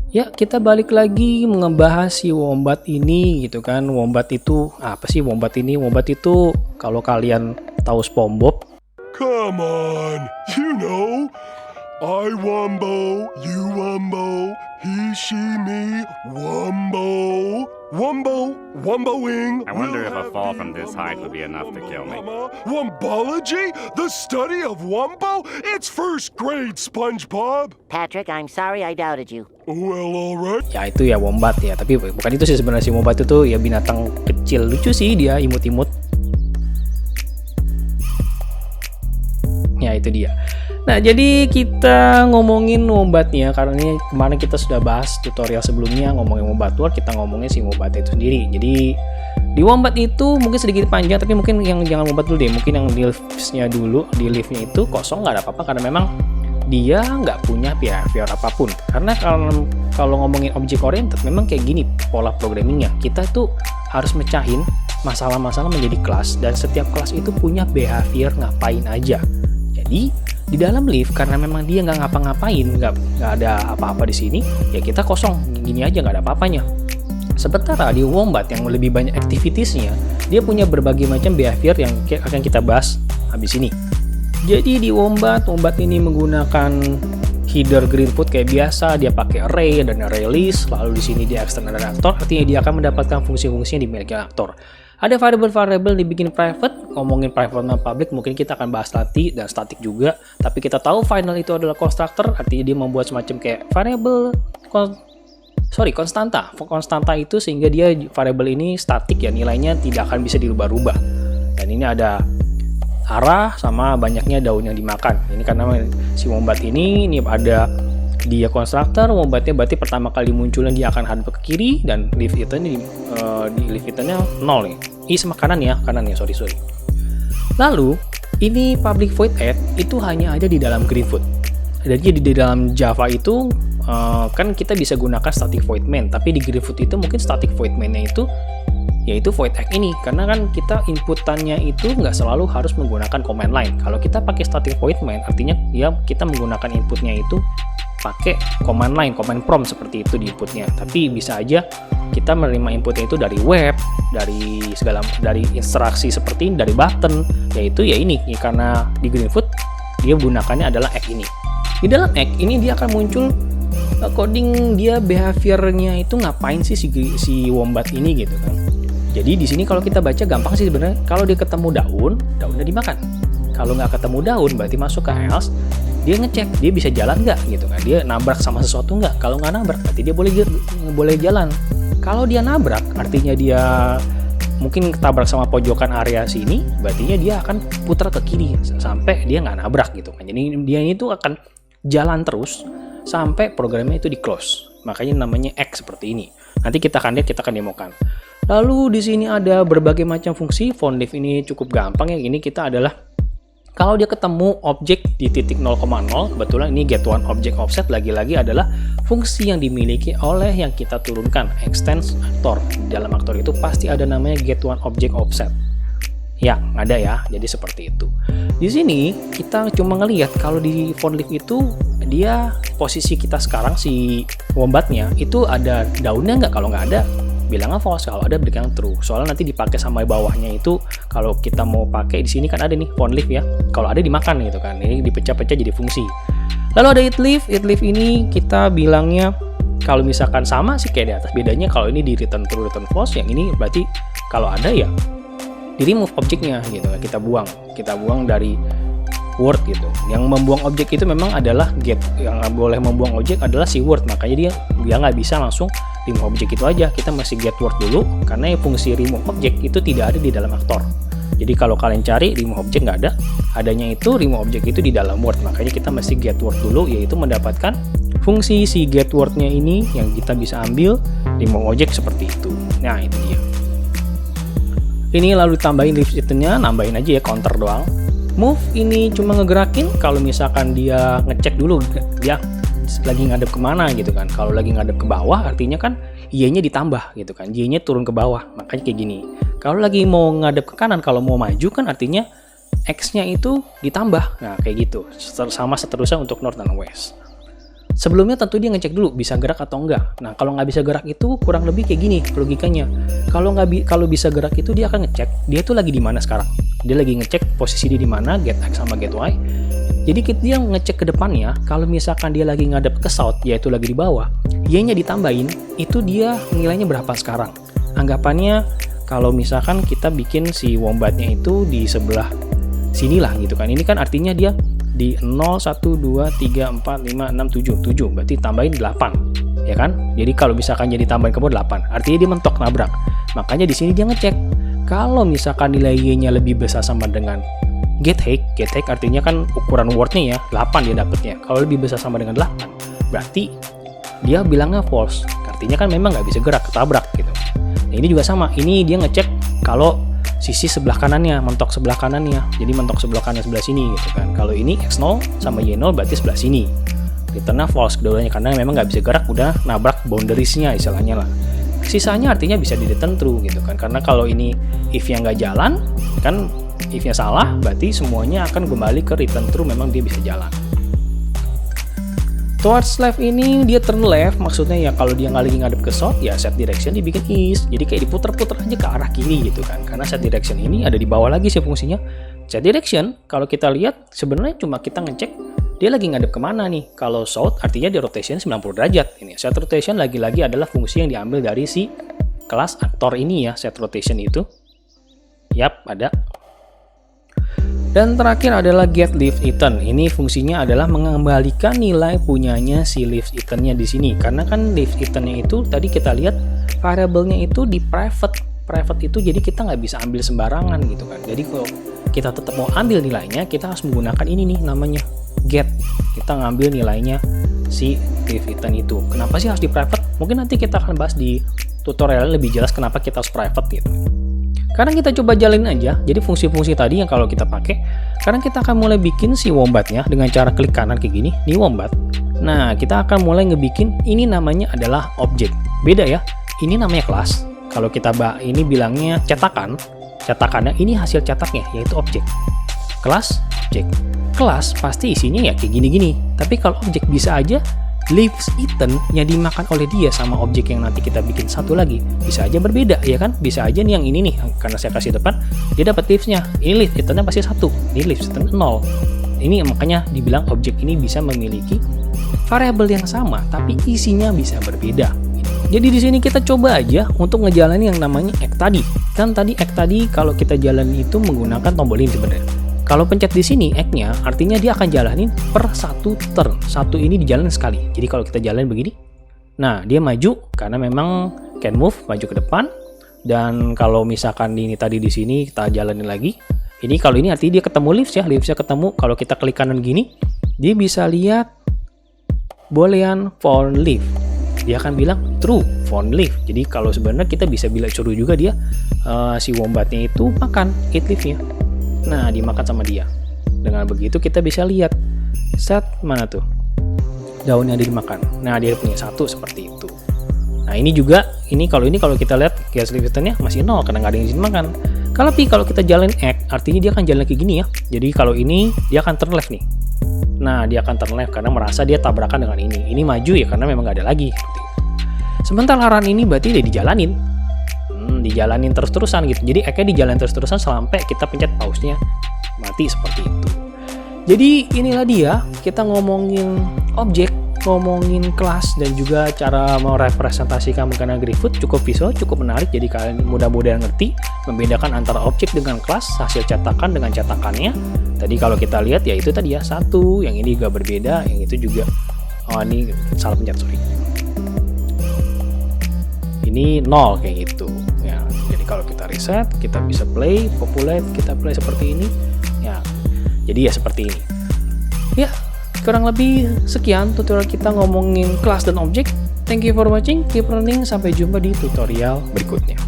Ya, kita balik lagi ngebahas si Wombat ini gitu kan. Wombat itu apa sih Wombat ini? Wombat itu kalau kalian tahu SpongeBob, Come on, you know. I Wumbo, you Wumbo, he, she, me, Wumbo. Wumbo, Wumboing. I wonder if a We'll fall have from the this height would be enough to Wumbo kill me. Mama. Wumbology? The study of Wumbo? It's first grade, SpongeBob. Patrick, I'm sorry I doubted you. Well, all right. ya itu ya Wombat ya. Tapi bukan itu sih sebenarnya. Si Wombat itu tuh ya binatang kecil lucu sih, dia imut-imut. Ya itu dia. Nah, jadi kita ngomongin Wombatnya karena ini kemarin kita sudah bahas tutorial sebelumnya ngomongin Wombat World, kita ngomongin si Wombat itu sendiri. Jadi di Wombat itu mungkin sedikit panjang, tapi mungkin yang jangan Wombat dulu deh, mungkin yang di liftnya dulu. Di liftnya itu kosong, nggak ada apa-apa karena memang dia nggak punya behavior apapun. Karena kalau ngomongin object oriented memang kayak gini pola programmingnya. Kita tuh harus mecahin masalah-masalah menjadi kelas, dan setiap kelas itu punya behavior ngapain aja. Jadi di dalam lift karena memang dia nggak ngapa-ngapain, nggak ada apa-apa di sini, ya kita kosong gini aja, nggak ada apa-apanya. Sementara di Wombat yang lebih banyak activitiesnya, dia punya berbagai macam behavior yang akan kita bahas habis ini. Jadi di Wombat ini menggunakan header Greenfoot kayak biasa, dia pakai array dan array list, lalu di sini dia external dari aktor, artinya dia akan mendapatkan fungsi-fungsi yang dimiliki aktor. Ada variable-variable dibikin private, ngomongin private dan public mungkin kita akan bahas nanti, dan static juga. Tapi kita tahu final itu adalah constructor, artinya dia membuat semacam kayak variable konstanta. Konstanta itu sehingga dia variable ini static ya, nilainya tidak akan bisa dirubah-rubah. Dan ini ada arah sama banyaknya daun yang dimakan. Ini karena si Wombat ini ada dia konstruktor, Wombatnya berarti pertama kali munculnya dia akan hadap ke kiri, dan lift itu di lift itu-nya 0 nih. Sama kanan ya, sorry. Lalu ini public void add itu hanya ada di dalam Greenfoot. Jadi di dalam Java itu kan kita bisa gunakan static void main, tapi di Greenfoot itu mungkin static void main-nya itu yaitu void add ini, karena kan kita inputannya itu nggak selalu harus menggunakan command line. Kalau kita pakai static void main, artinya ya kita menggunakan inputnya itu pakai command line, command prompt seperti itu di inputnya. Tapi bisa aja kita menerima inputnya itu dari web, dari instruksi seperti ini, dari button, yaitu ya ini karena di Greenfoot dia gunakannya adalah egg ini. Di dalam egg ini dia akan muncul coding dia behaviornya itu ngapain sih si Wombat ini gitu kan. Jadi di sini kalau kita baca gampang sih sebenarnya. Kalau dia ketemu daunnya dimakan. Kalau nggak ketemu daun berarti masuk ke else, dia ngecek dia bisa jalan nggak gitu kan. Dia nabrak sama sesuatu nggak. Kalau nggak nabrak berarti dia boleh jalan. Kalau dia nabrak artinya dia mungkin ketabrak sama pojokan area sini, berarti dia akan putar ke kiri sampai dia nggak nabrak gitu kan. Jadi dia itu akan jalan terus sampai programnya itu di close. Makanya namanya X seperti ini. Nanti kita akan lihat, kita akan demokan. Lalu di sini ada berbagai macam fungsi. Found lift ini cukup gampang ya. Ini kita adalah kalau dia ketemu objek di titik 0,0, kebetulan ini get one object offset lagi-lagi adalah fungsi yang dimiliki oleh yang kita turunkan, extends aktor. Di dalam aktor itu pasti ada namanya get one object offset. Ya, ada ya. Jadi seperti itu. Di sini kita cuma ngelihat kalau di found lift itu dia posisi kita sekarang si Wombatnya itu ada daunnya nggak? Kalau nggak ada bilangnya false, kalau ada bilang true. Soalnya nanti dipakai sama bawahnya itu kalau kita mau pakai di sini kan ada nih found lift ya. Kalau ada dimakan gitu kan. Ini dipecah-pecah jadi fungsi. Lalu ada it lift ini kita bilangnya kalau misalkan sama sih kayak di atas. Bedanya kalau ini di return true, return false, yang ini berarti kalau ada ya di remove objeknya gitu. Kita buang dari word gitu. Yang membuang objek itu memang adalah get. Yang nggak boleh membuang objek adalah si word. Makanya dia nggak bisa langsung remove objek itu aja. Kita masih get word dulu karena fungsi remove objek itu tidak ada di dalam aktor. Jadi kalau kalian cari remove objek nggak ada, adanya itu remove objek itu di dalam word. Makanya kita masih get word dulu, yaitu mendapatkan fungsi si get wordnya ini yang kita bisa ambil remove objek seperti itu. Nah itu dia. Ini lalu tambahin lift itu-nya, nambahin aja ya counter doang. Move ini cuma ngegerakin kalau misalkan dia ngecek dulu dia lagi ngadep kemana gitu kan. Kalau lagi ngadep ke bawah artinya kan Y-nya ditambah gitu kan, Y-nya turun ke bawah, makanya kayak gini. Kalau lagi mau ngadep ke kanan, kalau mau maju kan artinya X-nya itu ditambah. Nah kayak gitu, sama seterusnya untuk North dan West. Sebelumnya tentu dia ngecek dulu bisa gerak atau enggak. Nah, kalau nggak bisa gerak itu kurang lebih kayak gini logikanya. Kalau bisa gerak itu dia akan ngecek dia tuh lagi di mana sekarang. Dia lagi ngecek posisi dia di mana, get X sama get Y. Jadi dia ngecek ke depannya, kalau misalkan dia lagi ngadep ke south, yaitu lagi di bawah, Y-nya ditambahin, itu dia nilainya berapa sekarang. Anggapannya kalau misalkan kita bikin si wombatnya itu di sebelah sinilah gitu kan. Ini kan artinya dia di 0, 1, 2, 3, 4, 5, 6, 7, berarti tambahin 8, ya kan? Jadi kalau misalkan jadi tambahin ke bawah 8, artinya dia mentok nabrak. Makanya di sini dia ngecek, kalau misalkan nilai Y-nya lebih besar sama dengan get height artinya kan ukuran wordnya ya 8 dia dapetnya. Kalau lebih besar sama dengan 8, berarti dia bilangnya false. Artinya kan memang nggak bisa gerak, ketabrak gitu. Nah, ini juga sama. Ini dia ngecek kalau sisi sebelah kanannya, mentok sebelah kanannya. Jadi mentok sebelah kanan sebelah sini gitu kan. Kalau ini X0 sama Y0 berarti sebelah sini. Returnnya false keduanya karena memang nggak bisa gerak, udah nabrak boundariesnya istilahnya lah. Sisanya artinya bisa di return true gitu kan. Karena kalau ini if-nya nggak jalan, kan if-nya salah, berarti semuanya akan kembali ke return true, memang dia bisa jalan. Towards left ini dia turn left, maksudnya ya kalau dia nggak lagi ngadep ke south, ya set direction dibikin east. Jadi kayak diputer-puter aja ke arah kiri gitu kan. Karena set direction ini ada di bawah lagi sih fungsinya. Set direction, kalau kita lihat sebenarnya cuma kita ngecek dia lagi ngadep kemana nih. Kalau south artinya dia rotation 90 derajat. Ini set rotation lagi-lagi adalah fungsi yang diambil dari si kelas aktor ini ya, set rotation itu. Yap, ada. Dan terakhir adalah get lift eaten. Ini fungsinya adalah mengembalikan nilai punyanya si lift eaten-nya di sini. Karena kan lift eaten-nya itu tadi kita lihat variabelnya itu di private. Private itu jadi kita nggak bisa ambil sembarangan gitu kan. Jadi kalau kita tetap mau ambil nilainya, kita harus menggunakan ini nih namanya get. Kita ngambil nilainya si lift eaten itu. Kenapa sih harus di private? Mungkin nanti kita akan bahas di tutorial lebih jelas kenapa kita harus private gitu. Sekarang kita coba jalin aja. Jadi fungsi-fungsi tadi yang kalau kita pakai, sekarang kita akan mulai bikin si wombatnya dengan cara klik kanan kayak gini, new wombat. Nah, kita akan mulai ngebikin ini namanya adalah objek. Beda ya. Ini namanya kelas. Kalau kita ini bilangnya cetakan. Cetakannya ini hasil cetaknya yaitu objek. Kelas, objek. Kelas pasti isinya ya kayak gini-gini. Tapi kalau objek bisa aja leaves eaten yang dimakan oleh dia sama objek yang nanti kita bikin satu lagi bisa aja berbeda ya kan, bisa aja nih yang ini nih karena saya kasih depan dia dapat leaves-nya, ini leaves eaten-nya pasti 1, ini leaves eaten 0. Ini makanya dibilang objek ini bisa memiliki variabel yang sama tapi isinya bisa berbeda. Jadi di sini kita coba aja untuk ngejalanin yang namanya act tadi. Kan tadi act tadi kalau kita jalan itu menggunakan tombol ini sebenarnya. Kalau pencet di sini act-nya, artinya dia akan jalanin per satu turn. Satu ini dijalanin sekali. Jadi kalau kita jalan begini, nah dia maju karena memang can move, maju ke depan. Dan kalau misalkan ini tadi di sini kita jalanin lagi. Ini kalau ini artinya dia ketemu leaves ya, leaves-nya ketemu. Kalau kita klik kanan gini, dia bisa lihat boolean found leaf. Dia akan bilang true found leaf. Jadi kalau sebenarnya kita bisa bilang suruh juga dia si wombatnya itu makan eat leaf-nya. Nah, dimakan sama dia. Dengan begitu kita bisa lihat set mana tuh daunnya dimakan. Nah, dia punya satu seperti itu. Nah, ini juga kalau kita lihat gas lifternya masih 0 karena nggak ada yang izin makan. Kalau kita jalan act, artinya dia akan jalan kayak gini ya. Jadi kalau ini dia akan turn left nih. Nah, dia akan turn left karena merasa dia tabrakan dengan ini. Ini maju ya karena memang nggak ada lagi. Sementara laran ini berarti dia dijalanin. Dijalanin terus-terusan gitu. Jadi act-nya dijalanin terus-terusan sampai kita pencet pause-nya mati seperti itu. Jadi inilah dia, kita ngomongin objek, ngomongin kelas dan juga cara merepresentasikan menggunakan GriphHood cukup visual, cukup menarik. Jadi kalian mudah-mudahan ngerti membedakan antara objek dengan kelas, hasil cetakan dengan cetakannya. Tadi kalau kita lihat ya itu tadi ya satu, yang ini juga berbeda, yang itu juga ini salah pencet sorry. Ini 0 kayak gitu ya. Jadi kalau kita reset kita bisa play, populate, kita play seperti ini ya. Jadi ya seperti ini ya, kurang lebih sekian tutorial kita ngomongin kelas dan objek. Thank you for watching, keep learning, sampai jumpa di tutorial berikutnya.